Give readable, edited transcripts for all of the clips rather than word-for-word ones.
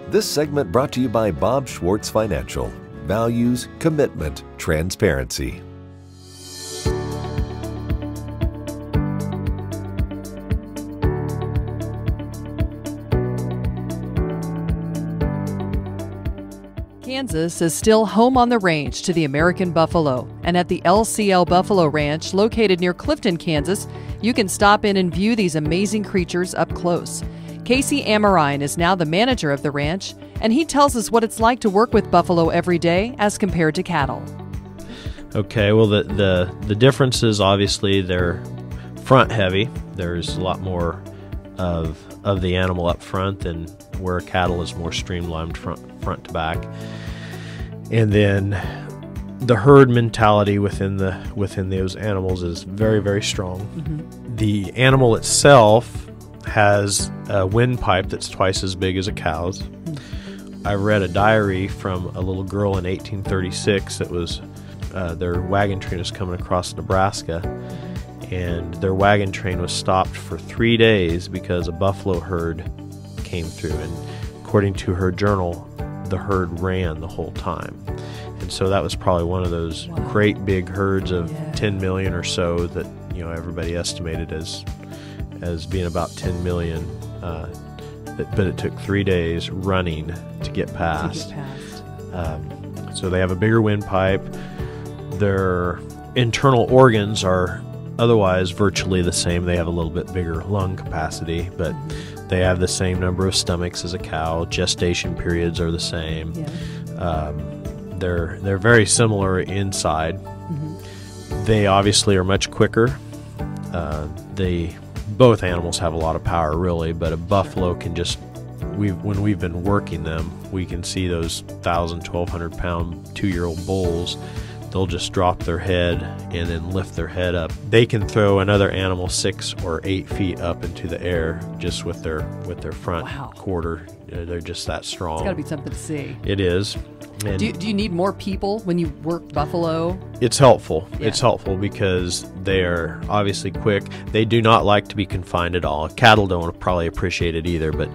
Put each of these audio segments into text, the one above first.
This segment brought to you by Bob Schwartz Financial. Values, commitment, transparency. Kansas is still home on the range to the American buffalo, and at the LCL Buffalo Ranch, located near Clifton, Kansas, you can stop in and view these amazing creatures up close. Casey Amerin is now the manager of the ranch, and he tells us what it's like to work with buffalo every day as compared to cattle. Okay, well the differences, obviously they're front heavy. There's a lot more of the animal up front than where cattle is more streamlined front to back. And then the herd mentality within those animals is very, very strong. Mm-hmm. The animal itself has a windpipe that's twice as big as a cow's. Mm-hmm. I read a diary from a little girl in 1836 that was their wagon train was coming across Nebraska, and their wagon train was stopped for 3 days because a buffalo herd came through, and according to her journal, the herd ran the whole time. And so that was probably one of those great big herds of 10 million or so that, you know, everybody estimated as being about 10 million, but it took 3 days running to get past. So they have a bigger windpipe. Their internal organs are otherwise virtually the same. They have a little bit bigger lung capacity, but they have the same number of stomachs as a cow. Gestation periods are the same. Yeah. They're very similar inside. Mm-hmm. They obviously are much quicker. Both animals have a lot of power, really, but a buffalo can just, when we've been working them, we can see those 1,000, 1,200 pound 2-year-old bulls. They'll just drop their head and then lift their head up. They can throw another animal 6 or 8 feet up into the air just with their front quarter. They're just that strong. It's got to be something to see. It is. And do you need more people when you work buffalo? It's helpful. Yeah. It's helpful because they are obviously quick. They do not like to be confined at all. Cattle don't probably appreciate it either, but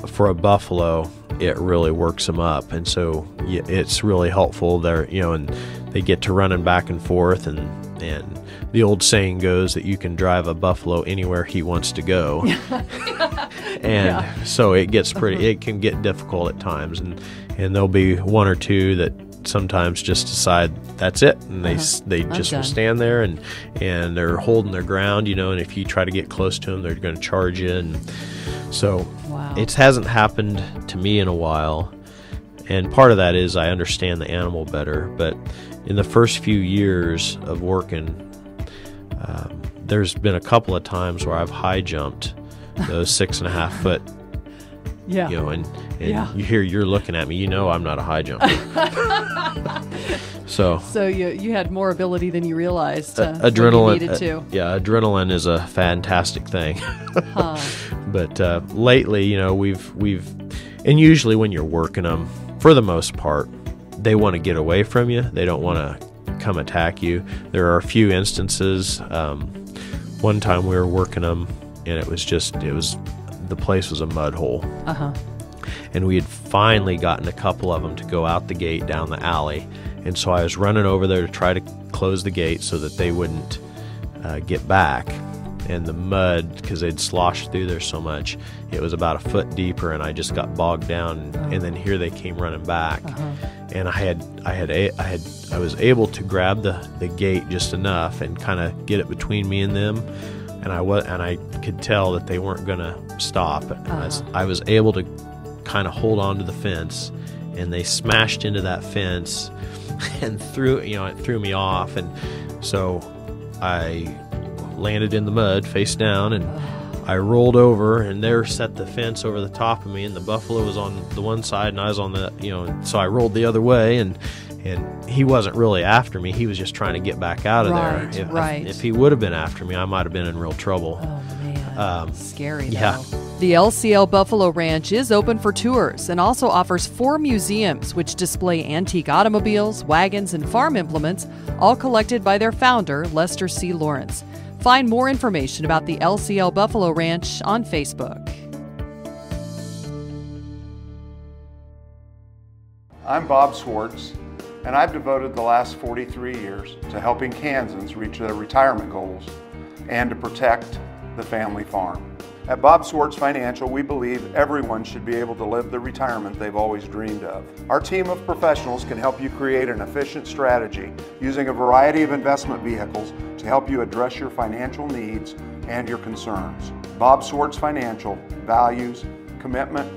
for a buffalo, it really works them up, and so it's really helpful. They're, you know, and they get to running back and forth, and the old saying goes that you can drive a buffalo anywhere he wants to go. And so it gets pretty. It can get difficult at times, and there'll be one or two that sometimes just decide that's it, and they just will stand there and they're holding their ground, you know. And if you try to get close to them, they're going to charge you, and so it hasn't happened to me in a while. And part of that is I understand the animal better, but in the first few years of working, there's been a couple of times where I've high jumped those 6.5 foot. Yeah. You know, and you're looking at me, you know, I'm not a high jumper. So you had more ability than you realized. Adrenaline, you needed to. Adrenaline is a fantastic thing. But lately, you know, and usually when you're working them, for the most part, they want to get away from you. They don't want to come attack you. There are a few instances. One time we were working them, and the place was a mud hole. And we had finally gotten a couple of them to go out the gate down the alley, and so I was running over there to try to close the gate so that they wouldn't get back. And the mud, because they'd sloshed through there so much, it was about a foot deeper, and I just got bogged down. And then here they came running back, and I was able to grab the gate just enough and kind of get it between me and them, and I could tell that they weren't going to stop. I was able to kind of hold on to the fence, and they smashed into that fence and it threw me off, and so I landed in the mud face down, and I rolled over, and there set the fence over the top of me, and the buffalo was on the one side and I was on the, so I rolled the other way, and he wasn't really after me. He was just trying to get back out of there. If he would have been after me, I might have been in real trouble. Oh man, scary though. The LCL Buffalo Ranch is open for tours and also offers 4 museums which display antique automobiles, wagons, and farm implements, all collected by their founder, Lester C. Lawrence. Find more information about the LCL Buffalo Ranch on Facebook. I'm Bob Swartz, and I've devoted the last 43 years to helping Kansans reach their retirement goals and to protect the family farm. At Bob Swartz Financial, we believe everyone should be able to live the retirement they've always dreamed of. Our team of professionals can help you create an efficient strategy using a variety of investment vehicles to help you address your financial needs and your concerns. Bob Swartz Financial values commitment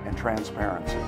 and transparency.